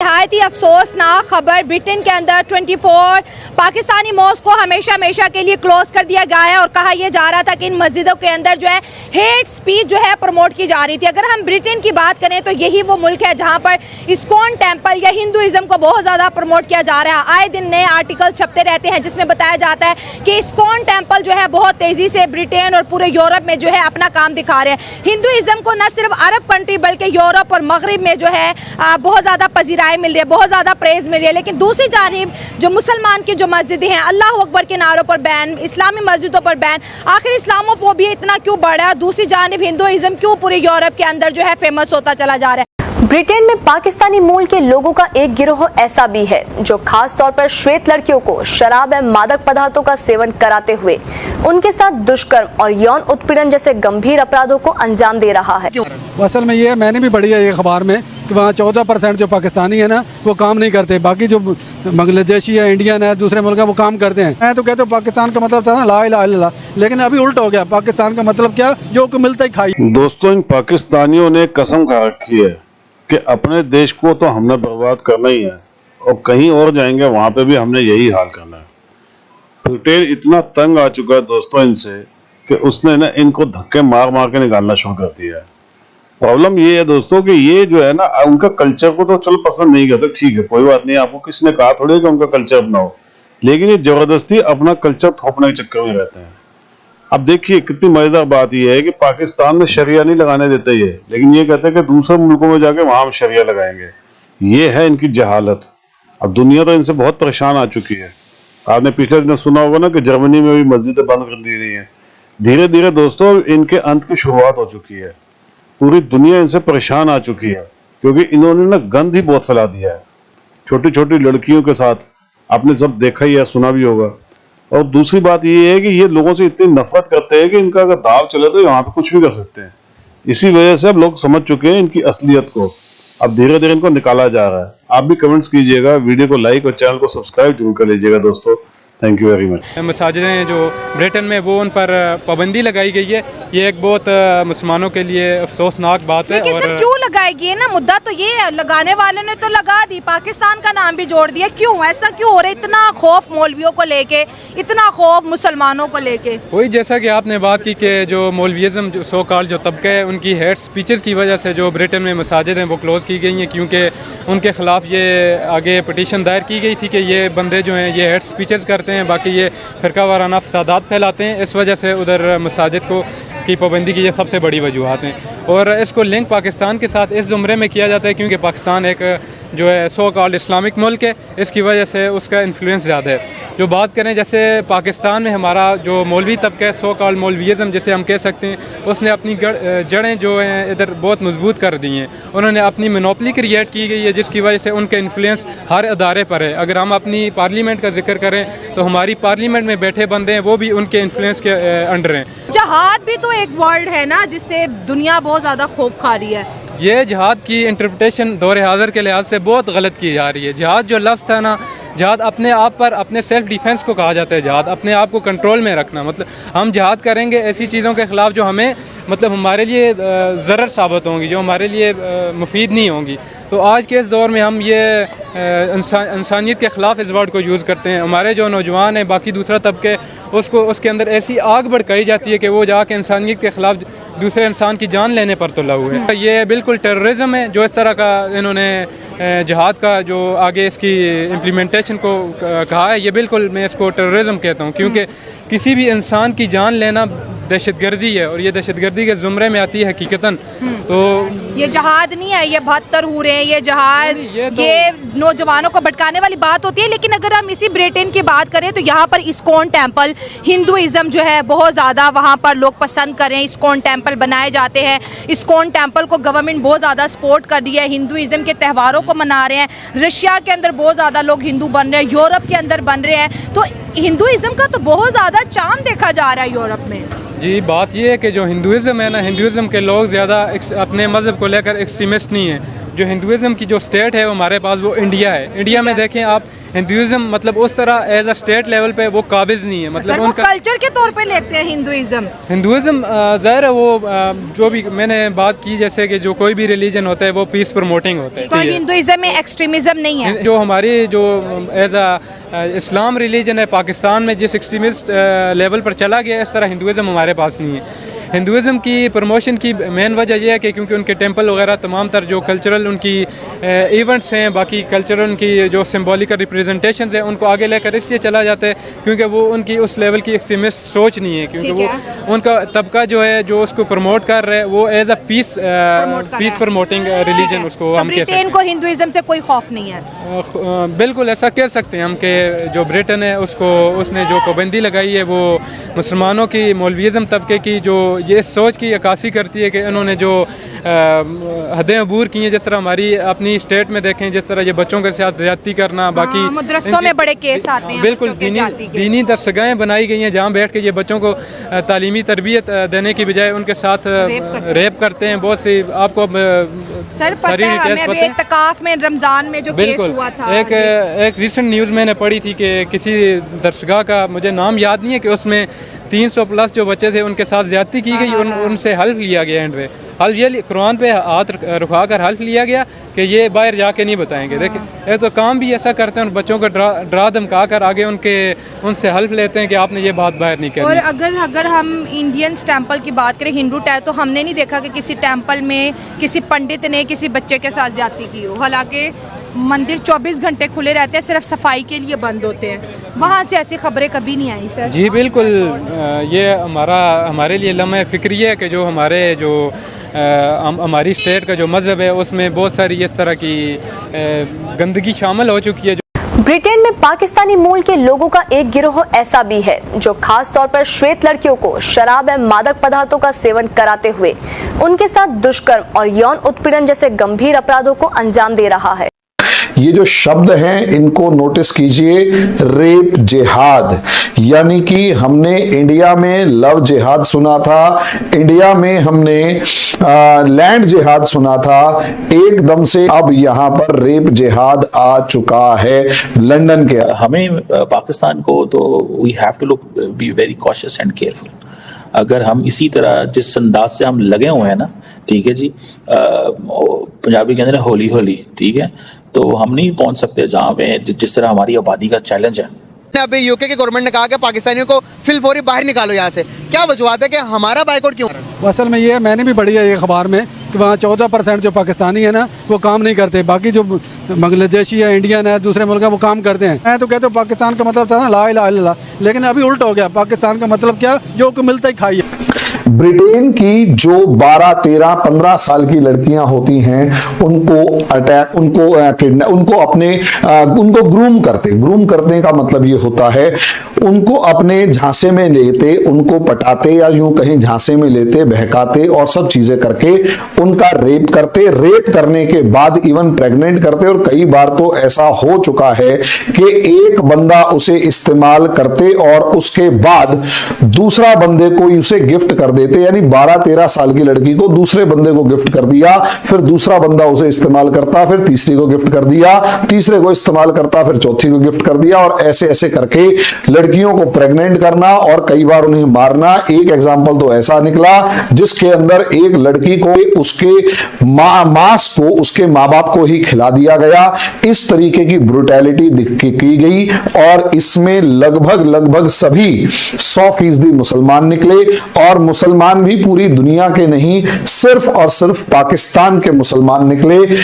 नहायत ही अफसोसनाक खबर ब्रिटेन के अंदर 24 पाकिस्तानी मॉस्क को हमेशा हमेशा के लिए क्लोज कर दिया गया है और कहा यह जा रहा था कि इन मस्जिदों के अंदर जो है हेट स्पीच जो है प्रमोट की जा रही थी। अगर हम ब्रिटेन की बात करें तो यही वो मुल्क है जहां पर इस्कॉन टेम्पल या हिंदुइज्म को बहुत ज़्यादा प्रमोट किया जा रहा है। आए दिन नए आर्टिकल छपते रहते हैं जिसमें बताया जाता है कि इस्कॉन टेम्पल जो है बहुत तेज़ी से ब्रिटेन और पूरे यूरोप में जो है अपना काम दिखा रहे हैं। हिंदुइज्म को न सिर्फ अरब कंट्री बल्कि यूरोप और मगरब में जो है बहुत ज़्यादा पजीराई मिल रही है, बहुत ज़्यादा प्रेज मिल रही है। लेकिन दूसरी जानिब जो मुसलमान की जो मस्जिदें हैं, अल्लाह अकबर के नारों पर बैन, इस्लामी मस्जिदों पर बैन, आखिर इस्लामोफोबिया इतना क्यों बढ़ रहा है? दूसरी जानिब हिंदुइज्म क्यों पूरे यूरोप के अंदर जो है फेमस होता चला जा रहा है? ब्रिटेन में पाकिस्तानी मूल के लोगों का एक गिरोह ऐसा भी है जो खास तौर पर श्वेत लड़कियों को शराब एवं मादक पदार्थों का सेवन कराते हुए उनके साथ दुष्कर्म और यौन उत्पीड़न जैसे गंभीर अपराधों को अंजाम दे रहा है। असल में ये मैंने भी पढ़ी है ये अखबार में कि वहाँ 14% जो पाकिस्तानी है ना वो काम नहीं करते, बाकी जो बांग्लादेशी है, इंडियन है, दूसरे मुल्क है वो काम करते हैं। मैं तो कहते हूँ पाकिस्तान का मतलब था ना ला इलाहा इल्लल्लाह, लेकिन अभी उल्टा हो गया। पाकिस्तान का मतलब क्या, जो को मिलता ही खाई। दोस्तों, इन पाकिस्तानियों ने कसम खा रखी है कि अपने देश को तो हमने बर्बाद करना ही है और कहीं और जाएंगे वहां पे भी हमने यही हाल करना है। ब्रिटेन इतना तंग आ चुका है दोस्तों इनसे कि उसने ना इनको धक्के मार मार के निकालना शुरू कर दिया है। प्रॉब्लम ये है दोस्तों कि ये जो है ना उनका कल्चर को तो चलो पसंद नहीं करते, ठीक है कोई बात नहीं, आपको किसने कहा थोड़ी कि उनका कल्चर अपनाओ, लेकिन ये जबरदस्ती अपना कल्चर थोपने के चक्कर में रहते हैं। अब देखिए कितनी मजेदार बात यह है कि पाकिस्तान में शरिया नहीं लगाने देते ये, लेकिन ये कहते हैं कि दूसरे मुल्कों में जाके वहां हम शरिया लगाएंगे। ये है इनकी जहालत। अब दुनिया तो इनसे बहुत परेशान आ चुकी है। आपने पिछले दिनों सुना होगा ना कि जर्मनी में भी मस्जिदें बंद कर दी गई हैं। धीरे धीरे दोस्तों इनके अंत की शुरुआत हो चुकी है। पूरी दुनिया इनसे परेशान आ चुकी है क्योंकि इन्होंने ना गंद ही बहुत फैला दिया है छोटी छोटी लड़कियों के साथ। आपने सब देखा ही है, सुना भी होगा। और दूसरी बात ये है कि ये लोगों से इतनी नफरत करते हैं कि इनका अगर दाव चले तो यहाँ पे कुछ भी कर सकते हैं। इसी वजह से अब लोग समझ चुके हैं इनकी असलियत को। अब धीरे धीरे इनको निकाला जा रहा है। आप भी कमेंट्स कीजिएगा, वीडियो को लाइक और चैनल को सब्सक्राइब जरूर कर लीजिएगा दोस्तों। Thank you very much. मसाजिदें जो ब्रिटेन में वो उन पर पाबंदी लगाई गई है, ये एक बहुत मुसलमानों के लिए अफसोसनाक बात है। और क्यों लगाएगी है ना, मुद्दा तो ये है, लगाने वालों ने तो लगा दी, पाकिस्तान का नाम भी जोड़ दिया। क्यों ऐसा क्यों हो रहा है? इतना खौफ मौलवियों को लेके, इतना खौफ मुसलमानों को लेके। वही जैसा कि आपने बात की कि जो मौलविज़म जो सो कॉल्ड जो तबका है उनकी हेट स्पीचेस की वजह से जो ब्रिटेन में मसाजिद हैं वो क्लोज़ की गई हैं, क्योंकि उनके ख़िलाफ़ ये आगे पटिशन दायर की गई थी कि ये बंदे जो हैं ये हेट स्पीचेस करते हैं, बाकी ये फ़िरका वाराना फसादात फैलाते हैं। इस वजह से उधर मसाजिद को की पाबंदी की ये सबसे बड़ी वजूहत हैं। और इसको लिंक पाकिस्तान के साथ इस ज़ुमरे में किया जाता है क्योंकि पाकिस्तान एक जो है सो कॉल्ड इस्लामिक मुल्क है, इसकी वजह से उसका इन्फ्लुएंस ज़्यादा है। जो बात करें जैसे पाकिस्तान में हमारा जो मौलवी तबका है, सो कॉल्ड मौलवीज़म जिसे हम कह सकते हैं, उसने अपनी जड़ें जो हैं इधर बहुत मजबूत कर दी हैं। उन्होंने अपनी मोनोपली क्रिएट की गई है जिसकी वजह से उनका इन्फ्लुएंस हर अदारे पर है। अगर हम अपनी पार्लियामेंट का जिक्र करें तो हमारी पार्लियामेंट में बैठे बंदे हैं वो भी उनके इन्फ्लुएंस के अंडर हैं। जहाद भी तो एक वर्ड है ना जिससे दुनिया बहुत ज़्यादा खौफ खा रही है। ये जहाद की इंटरप्रिटेशन दौर हाज़िर के लिहाज से बहुत गलत की जा रही है। जहाद जो लफ्ज़ है ना, जहाद अपने आप पर अपने सेल्फ डिफेंस को कहा जाता है। जहाद अपने आप को कंट्रोल में रखना, मतलब हम जहाद करेंगे ऐसी चीज़ों के ख़िलाफ़ जो हमें मतलब हमारे लिए ज़रर साबित होंगी, जो हमारे लिए मुफीद नहीं होंगी। तो आज के इस दौर में हम ये इंसानियत के ख़िलाफ़ इस वर्ड को यूज़ करते हैं। हमारे जो नौजवान हैं, बाकी दूसरा तबके, उसको उसके अंदर ऐसी आग भड़काई जाती है कि वो जाके इंसानियत के ख़िलाफ़ दूसरे इंसान की जान लेने पर तुला हुआ है। ये बिल्कुल टेररिज्म है जो इस तरह का इन्होंने जहाद का जो आगे इसकी इम्प्लीमेंटेशन को कहा है। ये बिल्कुल मैं इसको टेररिज्म कहता हूँ क्योंकि किसी भी इंसान की जान लेना दहशतगर्दी है और ये दहशतगर्दी के ज़ुमरे में आती है हकीकतन। तो ये जहाद नहीं है, ये 72 हो रहे हैं, ये जहाद ये नौजवानों को भटकाने वाली बात होती है। लेकिन अगर हम इसी ब्रिटेन की बात करें तो यहाँ पर इस्कॉन टेम्पल, हिंदुइज्म जो है बहुत ज़्यादा वहाँ पर लोग पसंद करें, इस्कॉन टेम्पल बनाए जाते हैं। इस्कॉन टेम्पल को गवर्नमेंट बहुत ज़्यादा सपोर्ट कर रही है, हिंदुइज्म के त्योहारों को मना रहे हैं। रशिया के अंदर बहुत ज़्यादा लोग हिंदू बन रहे हैं, यूरोप के अंदर बन रहे हैं। तो हिंदुइज्म का तो बहुत ज़्यादा चांद देखा जा रहा है यूरोप में। जी, बात यह है कि जो हिंदुइज्म है ना, हिंदुइज्म के लोग ज़्यादा अपने मज़हब को लेकर एक्सट्रीमिस्ट नहीं हैं। जो हिंदुज़म की जो स्टेट है वो हमारे पास वो इंडिया है। इंडिया में देखें आप, हिंदुज़म मतलब उस तरह एज अ स्टेट लेवल पे वो काबिज नहीं है, मतलब उनका कल्चर के तौर पे लेते हैं हिंदुज़म ज़ाहिर है वो जो भी मैंने बात की, जैसे कि जो कोई भी रिलीजन होता है वो पीस प्रमोटिंग होता है। तो हिंदुइज्म में एक्सट्रीमिज्म नहीं है। जो हमारी जो एज अ इस्लाम रिलीजन है पाकिस्तान में जिस एक्सट्रीमिस्ट लेवल पर चला गया, इस तरह हिंदुज़म हमारे पास नहीं है। हिंदुज़म की प्रमोशन की मेन वजह यह है कि क्योंकि उनके टेंपल वगैरह तमाम तर जो कल्चरल उनकी इवेंट्स हैं, बाकी कल्चरल उनकी जो सिंबॉलिकल रिप्रेजेंटेशंस हैं, उनको आगे लेकर इसलिए चला जाता है क्योंकि वो उनकी उस लेवल की एक्सट्रीमिस्ट सोच नहीं है, क्योंकि वो उनका तबका जो है जो उसको प्रमोट कर रहा है वो as a peace promoting religion उसको हम कह सकते हैं। को हिंदुइज्म से कोई खौफ नहीं है। बिल्कुल ऐसा कह सकते हैं हम कि जो ब्रिटेन है उसने जो पाबंदी लगाई है वो मुसलमानों की मौलवीज़म तबके की जो ये सोच की अक्कासी करती है कि इन्होंने जो हदें अबूर की हैं, जिस तरह हमारी अपनी स्टेट में देखें जिस तरह ये बच्चों के साथ ज्यादती करना, बाकी मदरसों में बड़े केस आते हैं। बिल्कुल दीनी दरसगाहें बनाई गई हैं जहाँ बैठ के ये बच्चों को तालीमी तरबियत देने की बजाय उनके साथ रेप करते हैं। बहुत सी आपको सर पता है हमें अभी इत्तेकाफ में रमज़ान में जो केस हुआ था, एक रिसेंट न्यूज़ मैंने पढ़ी थी कि किसी दरसगाह का मुझे नाम याद नहीं है कि उसमें 300 प्लस जो बच्चे थे उनके साथ ज्यादती की गई, उनसे हल्फ लिया गया एंड पे हल्फ ये कुरान पे हाथ रुखा कर हल्फ लिया गया कि ये बाहर जाके नहीं बताएंगे। देखिए ये तो काम भी ऐसा करते हैं, बच्चों को डरा धमका कर आगे उनसे हल्फ लेते हैं कि आपने ये बात बाहर नहीं करनी। और अगर हम इंडियन टेम्पल की बात करें, हिंदू टेम्पल, तो हमने नहीं देखा कि किसी टेम्पल में किसी पंडित ने किसी बच्चे के साथ ज्यादती की हो। हालांकि मंदिर 24 घंटे खुले रहते हैं, सिर्फ सफाई के लिए बंद होते हैं। वहाँ से ऐसी खबरें कभी नहीं आई सर। जी बिल्कुल, ये हमारे लिए लम्हा फ़िक्री है कि जो हमारी स्टेट का जो मज़हब है उसमें बहुत सारी इस तरह की गंदगी शामिल हो चुकी है। ब्रिटेन में पाकिस्तानी मूल के लोगों का एक गिरोह ऐसा भी है जो खास तौर पर श्वेत लड़कियों को शराब एवं मादक पदार्थों का सेवन कराते हुए उनके साथ दुष्कर्म और यौन उत्पीड़न जैसे गंभीर अपराधों को अंजाम दे रहा है। ये जो शब्द हैं इनको नोटिस कीजिए, रेप जिहाद, यानी कि हमने इंडिया में लव जिहाद सुना था, इंडिया में हमने लैंड जिहाद सुना था, एकदम से अब यहाँ पर रेप जिहाद आ चुका है लंदन के। हमें पाकिस्तान को तो we have to look be very cautious and careful. अगर हम इसी तरह जिस अंदाज से हम लगे हुए हैं ना, ठीक है जी, पंजाबी के अंदर होली होली, ठीक है, तो हम नहीं पहुंच सकते जहां पे जिस तरह हमारी आबादी का चैलेंज है। अभी यूके की गवर्नमेंट ने कहा कि पाकिस्तानियों को फिलफौरी बाहर निकालो यहाँ से, क्या वजूहत है कि हमारा बाइकआउट क्यों? असल में ये है, मैंने भी पढ़ी है ये अखबार में कि वहाँ 14% जो पाकिस्तानी है ना वो काम नहीं करते, बाकी जो बांग्लादेशी है, इंडियन है, दूसरे मुल्क है वो काम करते हैं। मैं तो कहते हो पाकिस्तान का मतलब था ना ला इलाहा इल्लल्लाह, लेकिन अभी उल्ट हो गया। पाकिस्तान का मतलब क्या, जो को मिलता ही खाइए। ब्रिटेन की जो 12, 13, 15 साल की लड़कियां होती हैं उनको ग्रूम करने का मतलब ये होता है उनको अपने झांसे में लेते, उनको पटाते या यूं कहीं झांसे में लेते, बहकाते और सब चीजें करके उनका रेप करते। रेप करने के बाद इवन प्रेग्नेंट करते, और कई बार तो ऐसा हो चुका है कि एक बंदा उसे इस्तेमाल करते और उसके बाद दूसरा बंदे को उसे गिफ्ट कर देते, यानी 12-13 साल की लड़की को दूसरे बंदे को गिफ्ट कर दिया, फिर दूसरा बंदा उसे इस्तेमाल करता, फिर तीसरी को गिफ्ट कर दिया, तीसरे को इस्तेमाल करता, फिर चौथी को गिफ्ट कर दिया, और ऐसे ऐसे करके लड़कियों को प्रेग्नेंट करना और कई बार उन्हें मारना। एक एग्जांपल तो ऐसा निकला जिसके अंदर एक लड़की को उसके मांस को उसके मां बाप को ही खिला दिया गया। इस तरीके की ब्रुटैलिटी की गई, और इसमें लगभग सभी 100% मुसलमान निकले, और मुसलमान भी पूरी दुनिया के नहीं, सिर्फ और सिर्फ पाकिस्तान के मुसलमान निकले।